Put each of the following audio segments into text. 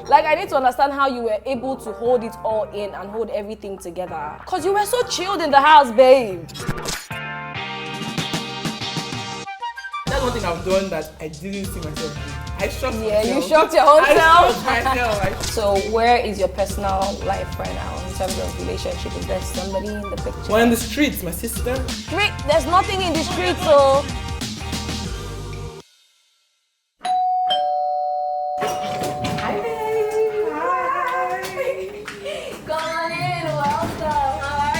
Like, I need to understand how you were able to hold it all in and hold everything together. Because you were so chilled in the house, babe. That's one thing I've done that I didn't see myself doing. I shocked myself. Yeah, you shocked your own self. I shocked myself. So where is your personal life right now in terms of relationship? Is there somebody in the picture? Well, in the streets, my sister. Street, there's nothing in the streets, so. Hi, babe. Hi. Come on in, welcome. How are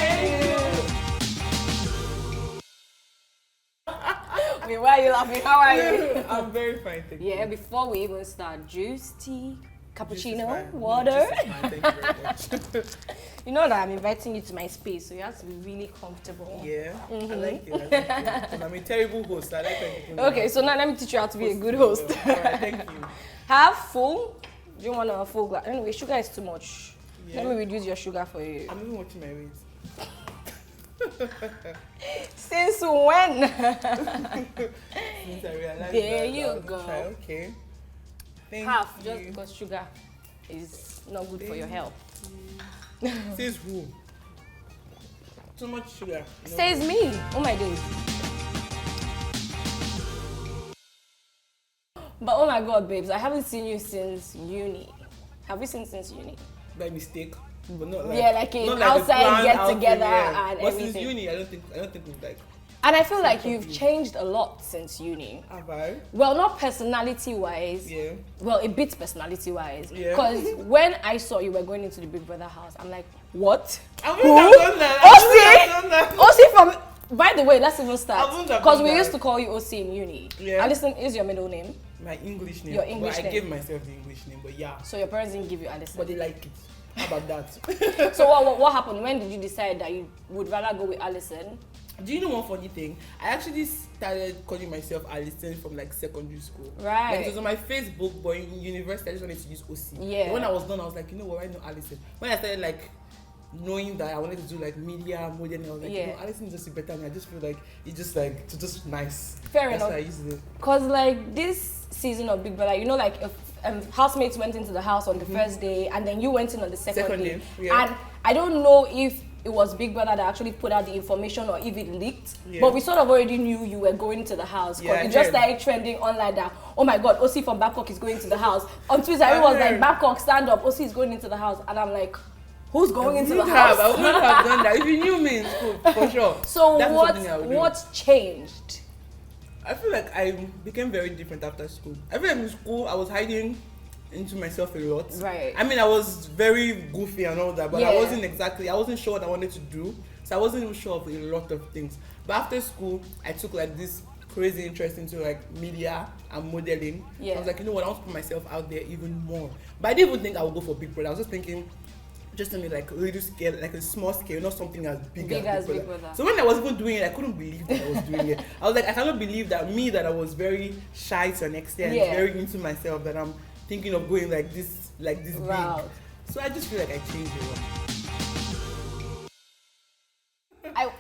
you? Wait, why are you laughing? How are you? I'm very fine, thank you. Yeah, before we even start, juice, tea, cappuccino, Fine. water. This is fine, thank you very much. You know that I'm inviting you to my space, so you have to be really comfortable. Yeah, I like it. I like it. 'Cause I'm a terrible host. I like when people Okay, so now let me teach you how to be a good host. Alright, thank you. Have full. Do you want a full glass? Anyway, sugar is too much. Yeah. Let me reduce your sugar for you. I'm even watching my weight. Since when? Since I realized There that, you I'll go. Try. Okay. Thank Half, you. just because sugar is not good for your health. Says who? Too much sugar. No. Says me. Oh my days. But oh my god, babes, I haven't seen you since uni. Have you seen since uni? By mistake. But not like, Yeah, like an not outside a planned get outing, together yeah. and But everything. since uni, I don't think we've like. And I feel like you've changed a lot since uni. Have I? Well, not personality-wise. Yeah. Well, a bit personality-wise. Yeah. Because when I saw you were going into the Big Brother house, I'm like, what? I wouldn't have done that. I wouldn't have done that. OC from... By the way, let's even start. I wouldn't have Because done we that. used to call you OC in uni. Yeah. Alison is your middle name. My English name. Your English but name. I gave myself the English name, but yeah. So your parents didn't give you Alison. But they like it. How about that? So what happened? When did you decide that you would rather go with Alison? Do you know one funny thing? I actually started calling myself Alison from like secondary school. Right. Like it was on my Facebook, but in university I just wanted to use OC. Yeah. But when I was done, I was like, you know what, why not Alison? When I started like knowing that I wanted to do like media, modeling, I was like, Yeah. you know, Alison is just better than me. I just feel like it's just like it's just nice. Fair That's enough. why I used it. Because like this season of Big Brother, you know, like if housemates went into the house on the first day and then you went in on the second day. Yeah. And I don't know if it was Big Brother that actually put out the information or if it leaked. Yeah. But we sort of already knew you were going to the house. Because Yeah, I it just heard. started trending online that, oh my God, OC from Babcock is going to the house. On Twitter, everyone was like, heard. Babcock, stand up, OC is going into the house. And I'm like, who's going into the I house? would not have done that if you knew me in school, for sure. So That's something I would do. what changed? I feel like I became very different after school. I feel like in school I was hiding into myself a lot. Right. I mean, I was very goofy and all that, but I Yeah. wasn't sure what I wanted to do. So I wasn't even sure of a lot of things. But after school, I took like this crazy interest into like media and modeling. Yeah. I was like, you know what, I want to put myself out there even more. But I didn't even think I would go for Big Brother. I was just thinking, just on like a little scale, like a small scale, not something as big as Big Brother. So when I was even doing it, I couldn't believe that I was doing it. I was like, I cannot believe that I was very shy to an extent, Yeah. very into myself, that I'm thinking of going like this Route. big. So I just feel like I changed a lot.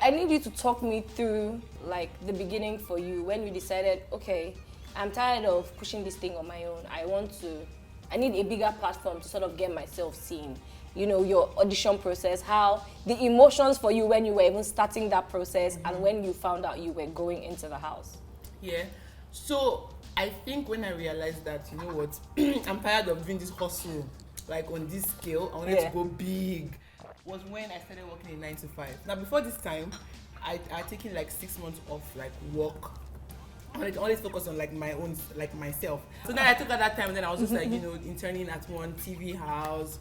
I need you to talk me through like the beginning for you when you decided, okay, I'm tired of pushing this thing on my own. I need a bigger platform to sort of get myself seen. You know, your audition process, how the emotions for you when you were even starting that process and when you found out you were going into the house. Yeah. So I think when I realized that, you know what, I'm tired of doing this hustle, like on this scale, I wanted to go big, was when I started working in 9 to 5. Now before this time, I taken like 6 months off like work. I wanted to always focus on like my own, like myself. So then I took at that time, and then I was just like, you know, interning at one TV house.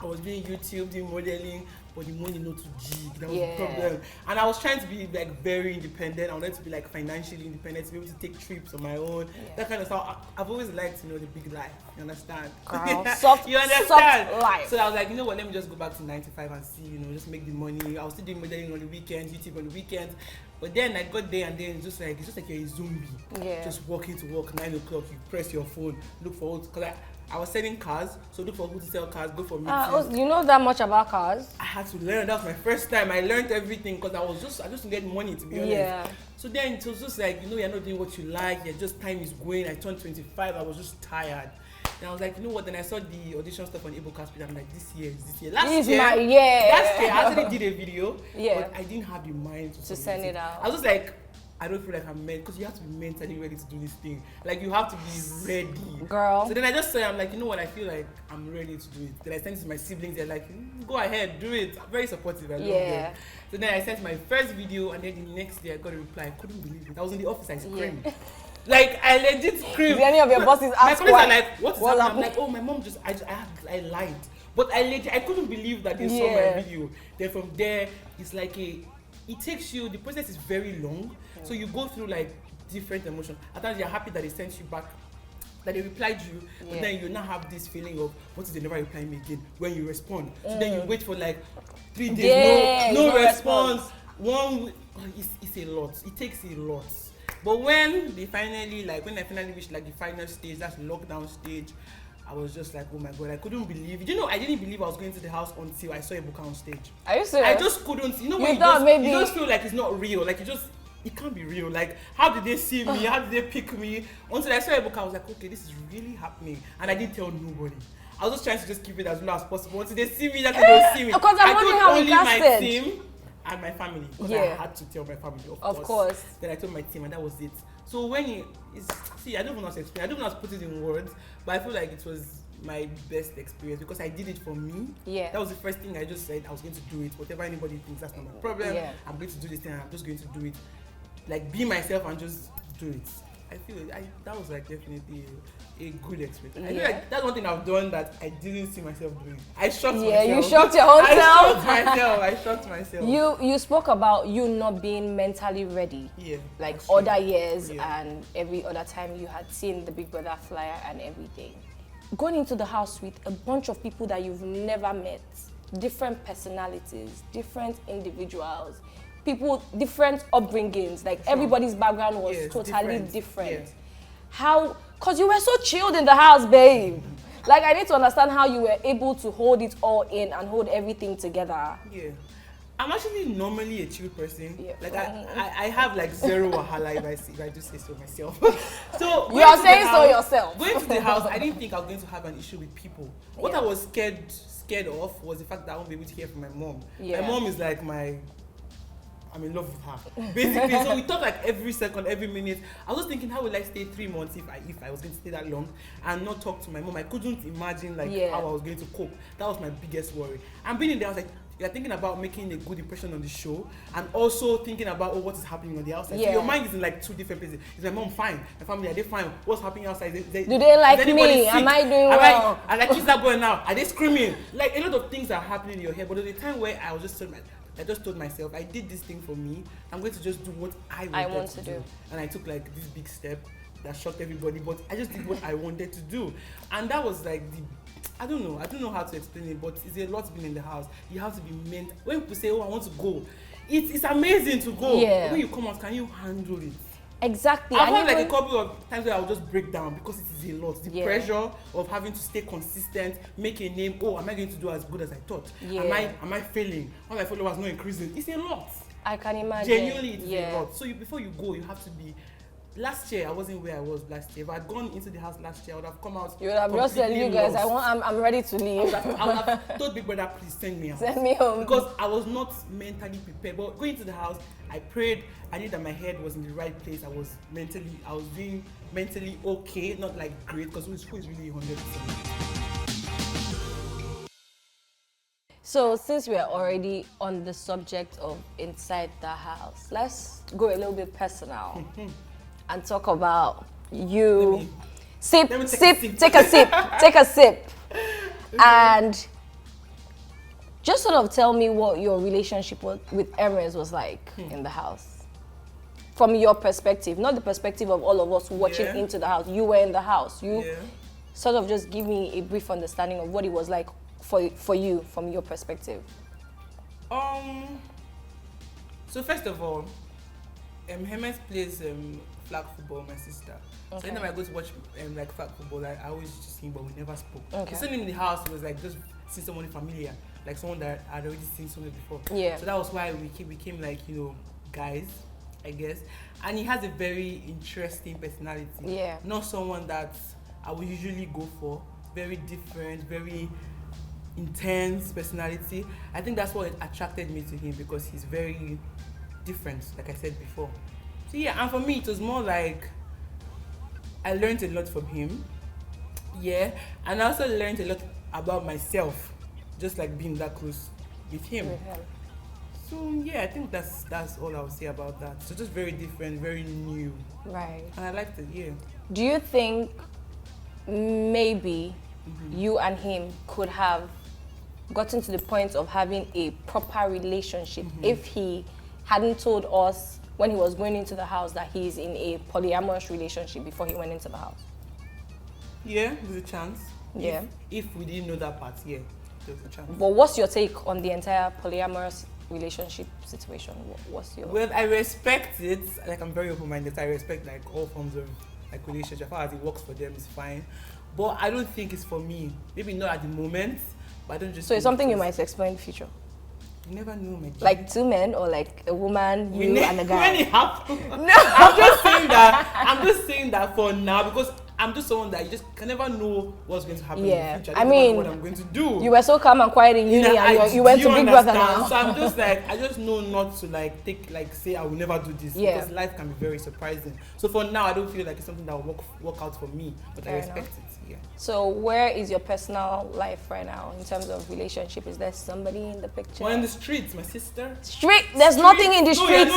I was doing YouTube, doing modeling, but the money not too jig. That was the problem. And I was trying to be like very independent. I wanted to be like financially independent, to be able to take trips on my own. That kind of stuff. I've always liked, you know, the big life. You understand? Girl, soft, you understand? soft life. So I was like, you know what, let me just go back to 9 to 5 and see, you know, just make the money. I was still doing modeling on the weekends, YouTube on the weekends. But then I got there and then it's just like you're a zombie. Yeah. Just walking to work, 9 o'clock, you press your phone, look for what, because I was selling cars, so look for who to sell cars, go for meetings. You know that much about cars? I had to learn. That was my first time. I learned everything because I just needed money, to be honest. Yeah. So then it was just like, you know, you're not doing what you like. You're just, time is going. I turned 25. I was just tired. And I was like, you know what? Then I saw the audition stuff on Ebuka Speed. I'm like, this year. Last Last year I actually did a video, but I didn't have the mind to send it out. I was just like, I don't feel like I'm meant, because you have to be mentally ready to do this thing. Like, you have to be ready. Girl. So then I just said, I'm like, you know what? I feel like I'm ready to do it. Then I sent it to my siblings. They're like, go ahead, do it. I'm very supportive. I love them. So then I sent my first video, and then the next day I got a reply. I couldn't believe it. I was in the office. I screamed. Like, I legit screamed. Did any of your bosses ask? My colleagues are like, what is happening? I'm like, oh, my mom just, I lied. But I couldn't believe that they saw my video. Then from there, it's like it takes you, the process is very long. So you go through like different emotions. At times you're happy that they sent you back, that they replied you, but then you now have this feeling of, what if they never reply me again when you respond? So then you wait for like 3 days, no response. 1 week, it's a lot. It takes a lot. But when they finally, like, when I finally reached like the final stage, that's the lockdown stage, I was just like, oh my God, I couldn't believe it. You know, I didn't believe I was going to the house until I saw Ebuka on stage. Are you serious? I just couldn't, you know, when you just feel like it's not real, like it can't be real. Like, how did they see me? How did they pick me? Until I saw Ebuka, I was like, okay, this is really happening. And I didn't tell nobody. I was just trying to just keep it as low as possible. Until they see me, that's when they'll see me. Because I'm wondering how we casted. My casted. team and my family. Because I had to tell my family, of course. Then I told my team, and that was it. So when I don't even know how to explain. I don't know how to put it in words, but I feel like it was my best experience because I did it for me. Yeah. That was the first thing I just said. I was going to do it. Whatever anybody thinks, that's not my problem. Yeah. I'm going to do this thing. I'm just going to do it. Like, be myself and just do it. I feel that was like definitely a good experience. I feel like that's one thing I've done that I didn't see myself doing. I shocked myself. Yeah, you shocked your own self. I shocked myself. You spoke about you not being mentally ready. Yeah. Like other years and every other time you had seen the Big Brother flyer and everything. Going into the house with a bunch of people that you've never met, different personalities, different individuals, people, different upbringings, like everybody's background was totally different. Yeah. How, cause you were so chilled in the house, babe. Like, I need to understand how you were able to hold it all in and hold everything together. Yeah. I'm actually normally a chill person. Yeah. Like I have like zero wahala if I do say so myself. So you are saying so yourself. Going to the house, I didn't think I was going to have an issue with people. What I was scared of was the fact that I won't be able to hear from my mom. Yeah. My mom is like I'm in love with her, basically. So we talk like every second, every minute. I was thinking, how will I stay 3 months if I was going to stay that long and not talk to my mom? I couldn't imagine how I was going to cope. That was my biggest worry. And being in there, I was like, you're thinking about making a good impression on the show and also thinking about what is happening on the outside. So your mind is in like 2 different places. Is my mom fine? My family, are they fine? What's happening outside? Do they like me? Am I doing well? Are like kids that going now? Are they screaming? Like, a lot of things are happening in your head. But at the time where I just told myself, I did this thing for me. I'm going to just do what I want to do. And I took like this big step that shocked everybody, but I just did what I wanted to do. And that was like I don't know how to explain it, but it's a lot being in the house. You have to be meant. When people say, oh, I want to go, it's amazing to go. Yeah. When you come out, can you handle it? Exactly. I've had like a couple of times where I'll just break down because it is a lot. The pressure of having to stay consistent, make a name. Oh, am I going to do as good as I thought? Yeah. Am I failing? Are my followers not increasing? It's a lot. I can imagine. Genuinely, it's a lot. So before you go, you have to be. Last year, I wasn't where I was last year. If I had gone into the house last year, I would have come out. You would have just said, you guys, I'm ready to leave. I would have told Big Brother, please send me out. Send me home. Because I was not mentally prepared. But going to the house, I prayed. I knew that my head was in the right place. I was being mentally okay, not like great, because who is really 100%. So since we are already on the subject of inside the house, let's go a little bit personal. And talk about you. Take a sip, and just sort of tell me what your relationship with Hermes was like in the house. From your perspective, not the perspective of all of us watching into the house. You were in the house. You sort of just give me a brief understanding of what it was like for you from your perspective. So first of all, Hermes plays flag football, my sister. Okay. So anytime I go to watch like flag football, I always just see him, but we never spoke. Okay. So in the house, it was like just seeing someone familiar, like someone that I'd already seen somewhere before. Yeah. So that was why we became like, guys, I guess. And he has a very interesting personality. Yeah. Not someone that I would usually go for. very different, very intense personality. I think that's what attracted me to him, because he's very different, like I said before. So yeah, and for me it was more like I learned a lot from him. Yeah, and I also learned a lot about myself, just like being that close with him. So yeah, I think that's all I'll say about that. So just very different, very new. Right. And I liked it, yeah. Do you think maybe you and him could have gotten to the point of having a proper relationship if he hadn't told us when he was going into the house that he's in a polyamorous relationship before he went into the house? Yeah, there's a chance. Yeah. If we didn't know that part, yeah, there's a chance. But what's your take on the entire polyamorous relationship situation? What's your... Well, I respect it. Like, I'm very open-minded. I respect like all forms of like relationship. As far as it works for them, it's fine. But I don't think it's for me. Maybe not at the moment. But I don't just. So it's something you might explore in the future. You never know, my dear. Like two men or like a woman, you and a guy. When it happens. No. I'm just saying that for now, because I'm just someone that you just can never know what's going to happen in the future. I mean, what I'm going to do. You were so calm and quiet in uni, and you went to Big Brother now. So I'm just like, I just know not to like say I will never do this, because life can be very surprising. So for now, I don't feel like it's something that will work out for me, but I respect it. Yeah. So where is your personal life right now in terms of relationship? Is there somebody in the picture? Well, in the streets, my sister. There's nothing in the streets,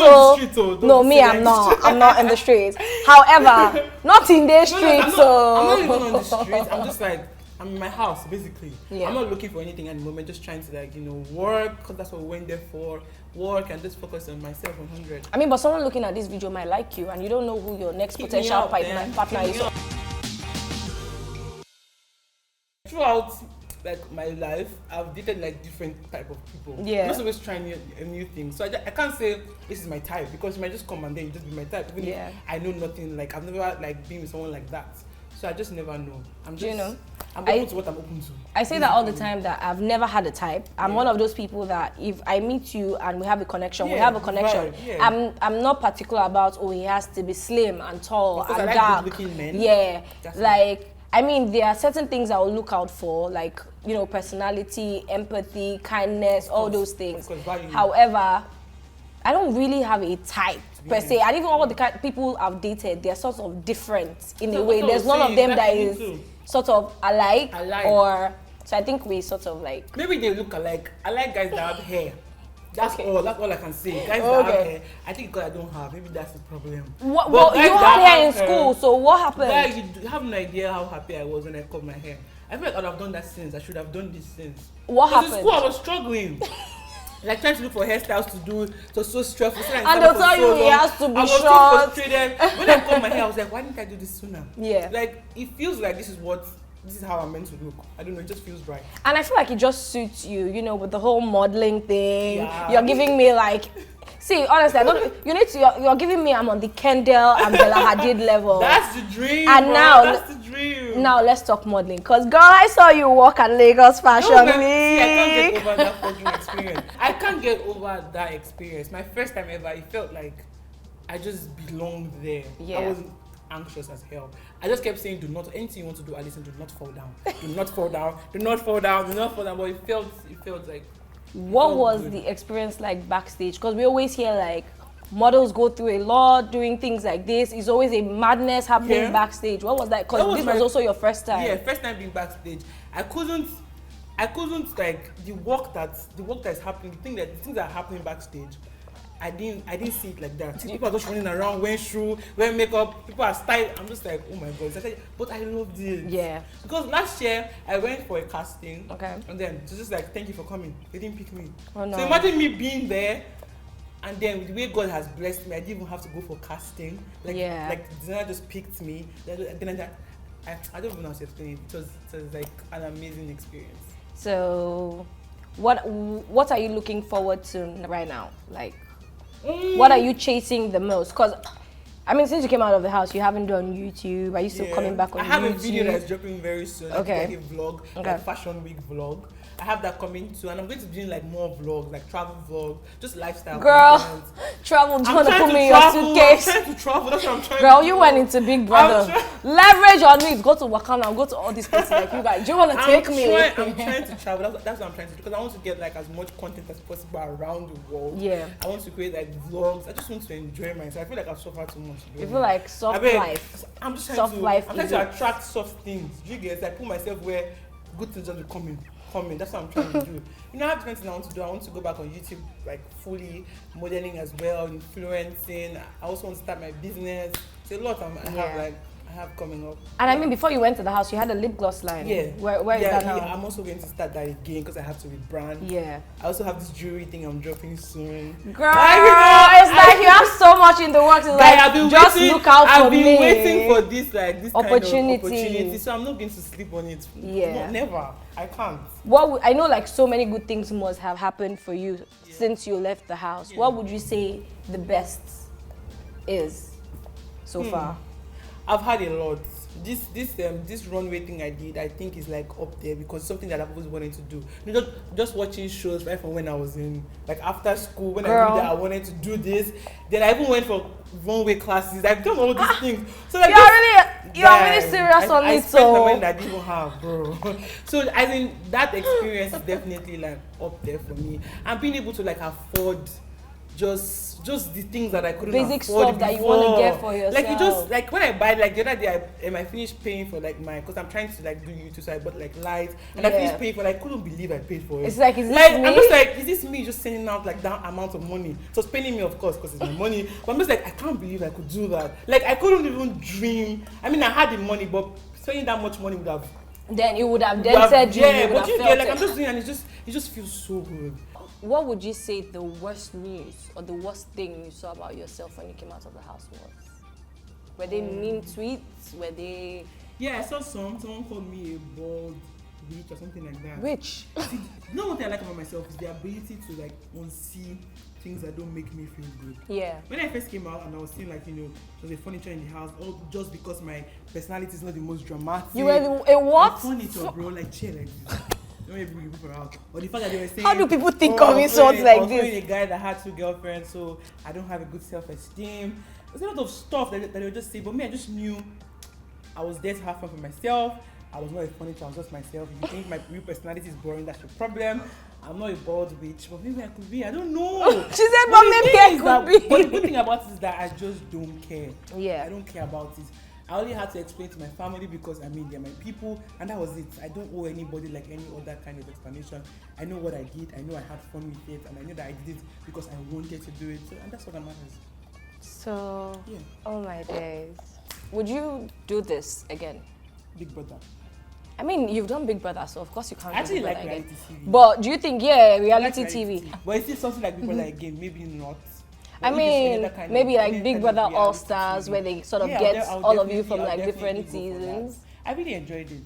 no, me, I'm not. I'm not in the streets. However, not in the streets, I'm not even on the streets. I'm just like, I'm in my house, basically. Yeah. I'm not looking for anything at the moment, just trying to like, work, because that's what we went there for. Work and just focus on myself 100. I mean, but someone looking at this video might like you, and you don't know who your next potential partner is. Throughout like my life, I've dated like different type of people. Yeah. I'm just always trying a new thing. So I can't say this is my type, because you might just come and then you just be my type. Even if I know nothing, like I've never like been with someone like that. So I just never know. I'm open to what I'm open to. I say that all the time, that I've never had a type. I'm one of those people that if I meet you and we have a connection, we have a connection. Right, I'm not particular about, he has to be slim and tall and I like dark. good-looking men. Yeah. Like, I mean, there are certain things I will look out for, like, personality, empathy, kindness, all those things. However, I don't really have a type per se. And even all the people I've dated, they're sort of different in a way. There's none of them that is sort of alike. Or so I think we sort of like. Maybe they look alike. I like guys that have hair. That's all I can say. Guys that have hair, I think because I don't have, maybe that's the problem. Well, you had hair in school, so what happened? Guys, you have no idea how happy I was when I cut my hair. I feel like I would have done that since. I should have done this since. What happened? In school, I was struggling. Like trying to look for hairstyles to do. It was so stressful. And they'll tell you it has to be short. I was so frustrated. When I cut my hair, I was like, why didn't I do this sooner? Yeah. Like, it feels like this is how I'm meant to look. I don't know, it just feels right. And I feel like it just suits you, with the whole modeling thing. Yeah. You're giving me like, see, honestly, you're giving me, I'm on the Kendall and Bella Hadid level. That's the dream, and that's the dream. Now let's talk modeling. Because girl, I saw you walk at Lagos Fashion Week. I can't get over that fucking experience. I can't get over that experience. My first time ever, it felt like I just belonged there. Yeah. I wasn't anxious as hell. I just kept saying, anything you want to do, Alison, do not fall down. Do not fall down. Do not fall down. Do not fall down. But it felt like. What was the experience like backstage? Because we always hear like models go through a lot doing things like this. It's always a madness happening backstage. What was that? Because this was also your first time. Yeah, first time being backstage. I couldn't like the work that is happening. The things that are happening backstage. I didn't see it like that. People are just running around, wearing shoes, wearing makeup. People are styled. I'm just like, oh my god. But I loved it. Yeah. Because last year I went for a casting. Okay. And then it's just like, thank you for coming. They didn't pick me. Oh no. So imagine me being there, and then with the way God has blessed me, I didn't even have to go for casting. Like the designer just picked me. Then I don't even know how to explain it. It was like an amazing experience. So, what are you looking forward to right now? Like. What are you chasing the most? Because I mean, since you came out of the house, you haven't done YouTube. Are you still coming back on YouTube? I have a video that's dropping very soon. Okay. Like a vlog, like Fashion Week vlog. I have that coming too, and I'm going to be doing like more vlogs, like travel vlog, just lifestyle. Girl, content. travel. Do you I'm want to trying put me in to your travel. suitcase? I'm trying to travel. That's what I'm trying Girl, to you do. went into Big Brother. Leverage on me. Go to Wakanda. Go to all these places like you guys. Do you want to take me? I'm trying to travel. That's what I'm trying to do because I want to get like as much content as possible around the world. Yeah. I want to create like vlogs. I just want to enjoy myself. I feel like I've suffered too much. You feel like soft life. I'm just trying Soft to. life I'm trying to attract soft things. You get like put myself where good things just be coming. That's what I'm trying to do. You know, I have different things I want to do. I want to go back on YouTube, like fully modeling as well, influencing. I also want to start my business. It's a lot I have coming up. And I mean, before you went to the house, you had a lip gloss line. Yeah. Where is that now? Yeah, I'm also going to start that again because I have to rebrand. Yeah. I also have this jewelry thing I'm dropping soon. Girl, it's like you have so much in the works. It's like, just look out for me. I've been waiting for this this opportunity. Kind of opportunity, so I'm not going to sleep on it. Yeah. No, never. I can't. I know like so many good things must have happened for you since you left the house. Yeah. What would you say the best is so far? I've had a lot. This runway thing I did, I think is like up there because it's something that I've always wanted to do. You know, just watching shows right from when I was in like after school when I knew that I wanted to do this. Then I even went for runway classes. I've done all these things. So like you're really serious on I it. spent the money that I didn't even have, bro. So I think that experience is definitely like up there for me. And being able to like afford just the things that I couldn't basic afford stuff before. that you want to get for yourself. Like you just like when I buy like the other day I finished paying for like my because I'm trying to like do YouTube, so I bought like lights and I finished paying for like I couldn't believe I paid for it. It's like, is this me? I'm just like, is this me just sending out like that amount of money? So it's paying me of course because it's my money. But I'm just like I can't believe I could do that. Like I couldn't even dream. I mean I had the money, but spending that much money would have then it would have dented you. Yeah, but you get like I'm just doing and it just feels so good. What would you say the worst news or the worst thing you saw about yourself when you came out of the house was? Were they mean tweets? Were they... Yeah, I saw someone called me a bald witch or something like that. Which? See, you know one thing I like about myself is the ability to like unsee things that don't make me feel good. Yeah. When I first came out and I was seeing like, there's a furniture in the house, all just because my personality is not the most dramatic. You were a what? Furniture, bro, like chair like this. Don't even bring people around. Or the fact that they were saying, how do people think of insults like this? I'm a guy that had 2 girlfriends, so I don't have a good self-esteem. There's a lot of stuff that they would just say, but me, I just knew I was there to have fun for myself. I was not a furniture, I was just myself. If you think my real personality is boring, that's your problem. I'm not a bald witch, but maybe I could be. I don't know. She said, but maybe I could be. But the good thing about it is that I just don't care. Yeah. I don't care about it. I only had to explain to my family because I mean they're my people and that was it. I don't owe anybody like any other kind of explanation. I know what I did, I know I had fun with it, and I know that I did it because I wanted to do it. So, and that's what matters. So, oh my days. Would you do this again? Big Brother. I mean, you've done Big Brother, so of course you can't. I actually do Big like Brother reality again. TV. But do you think, reality like TV? But is it something like Big Brother again? Maybe not. I mean, maybe like Big Brother All Stars, where they sort of get all of you from like different seasons. I really enjoyed it.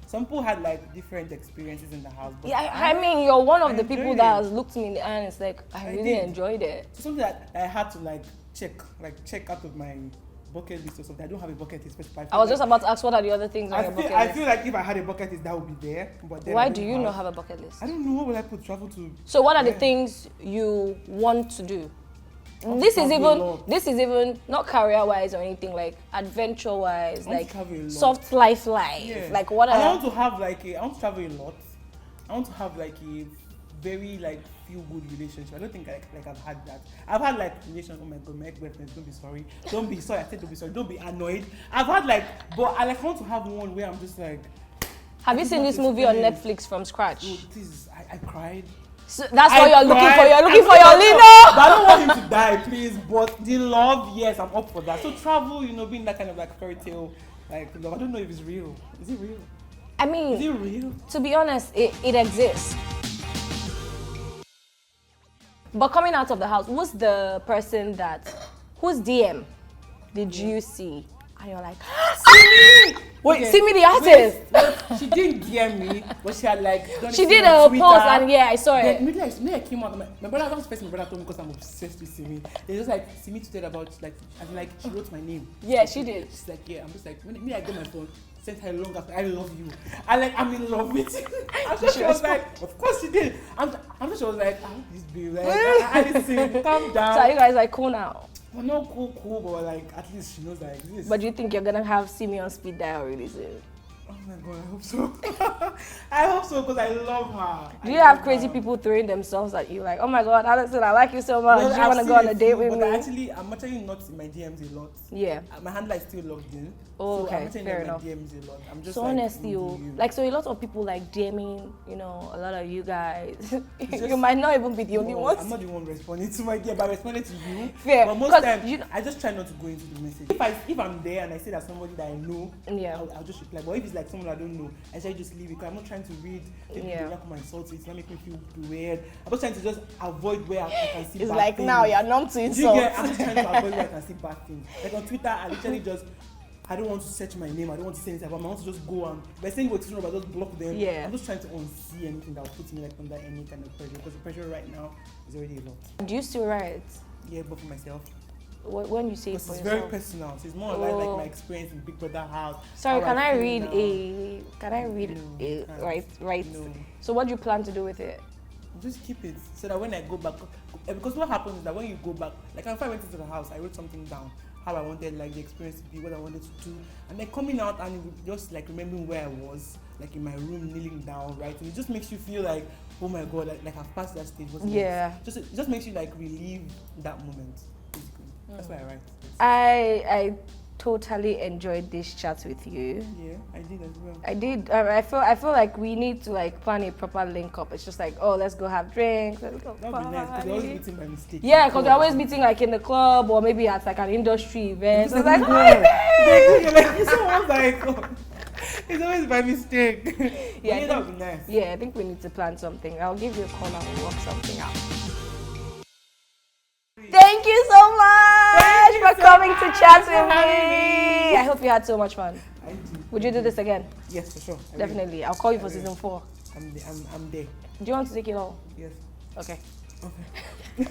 Some people had like different experiences in the house. But Yeah, I mean, you're one of the enjoyed people it. that has looked me in the eye and it's like, I really did. enjoyed it. It's something that I had to like check out of my bucket list or something. I don't have a bucket list specified. I was just about to ask what are the other things on your bucket I list? feel like if I had a bucket list, that would be there. But then Why do you not have a bucket list? I don't know. What would I put travel to? So what are the things you want to do? This is even not career-wise or anything, like adventure-wise, like soft life. Yeah. Like what I want to have like I want to travel a lot. I want to have like a very like feel-good relationship. I don't think like I've had that. I've had like relations. Oh my god, my ex-boyfriends, don't be sorry. Don't be sorry. I said don't be sorry. Don't be annoyed. I've had like, but I like want to have one where I'm just like. Have you seen this movie on Netflix from scratch? Oh, this I cried. So that's what you're looking for. You're looking for your your Lino. But I don't want him to die, please. But the love, yes, I'm up for that. So travel, being that kind of like fairy tale, like love. I don't know if it's real. Is it real? I mean, is it real? To be honest, it exists. But coming out of the house, who's the person whose DM did you see? and you're like, see me! Wait, Okay, see me the artist! wait, she didn't hear me, but she had like done She it did on a Twitter. post and yeah, I saw Then it. immediately I came out. My brother, that was the first my brother told me because I'm obsessed with Simi. They just like Simi tweeted about like, as in like she wrote my name. Yeah, she did. She's like, yeah. I'm just like, when I get my phone, sent her long after I love you. I'm in love with you. I'm sure she was like, of course she did. I'm sure she was like, I hope this babe, like, Alison, calm down. So are you guys like cool now? We're not cool, but like at least she knows that I exist. But do you think you're gonna have Simi on speed dial really soon? Oh my god, I hope so. I hope so because I love her. Do you have crazy people throwing themselves at you like, oh my god, Alison, I like you so much. Well, Do you want to go on a date with but me? I'm actually not in my DMs a lot. Yeah. My handler is still logged in. Oh, so okay, I'm actually fair not enough. in my DMs a lot. I'm just So like, honestly, you. like so a lot of people like DMing, you know, a lot of you guys. just- You might not even be the only No, ones. I'm not the one responding to my DM, but I responded to you. Fair, But most 'cause times, you know- I just try not to go into the message. If I'm there and I see that somebody that I know, Yeah. I'll just reply. But if it's like someone I don't know, I say just leave it because I'm not trying to read. Yeah. They come and insult it. It's not make me feel weird. I'm just trying to just avoid where I can see. It's bad like things. now you're numb to Do you insult. get? I'm just trying to avoid where I can see bad things. Like on Twitter, I literally just. I don't want to search my name. I don't want to say anything about. I want to just go and by saying what's wrong, I just block them. Yeah. I'm just trying to unsee anything that will put me like under any kind of pressure because the pressure right now is already a lot. Do you still write? Yeah, but for myself. When you say it Because for it's yourself? very personal. So it's more or less like Oh. my experience in Big Brother house. Sorry, how can I feel read now. a? Can I read No, a? you can't. Right. No. So what do you plan to do with it? Just keep it so that when I go back, because what happens is that when you go back, like if I went into the house, I wrote something down, how I wanted like the experience to be, what I wanted to do, and then coming out and just like remembering where I was, like in my room, kneeling down, right, and it just makes you feel like, oh my god, like I've passed that stage. What's Yeah. next? It just makes you like relieve that moment. Basically, that's why I write. I totally enjoyed this chat with you. Yeah, I did as well. I did. I feel like we need to like plan a proper link up. It's just like, oh, let's go have drinks. Let's go That would be nice because party. I always meeting by mistake. Yeah, because we're always meeting like in the club or maybe at like an industry event. So it's like, It's hi, babe. You're like, it's always like, it's always by mistake. Yeah, I that would think- be nice. Yeah, I think we need to plan something. I'll give you a call and we'll work something out. Thank you so much you for so coming to chat for with having me. I hope you had so much fun. I do. Would you do this again? Yes, for sure. I will. Definitely. I'll call you for I will. season 4. I'm there. Do you want to take it all? Yes. Okay. Okay.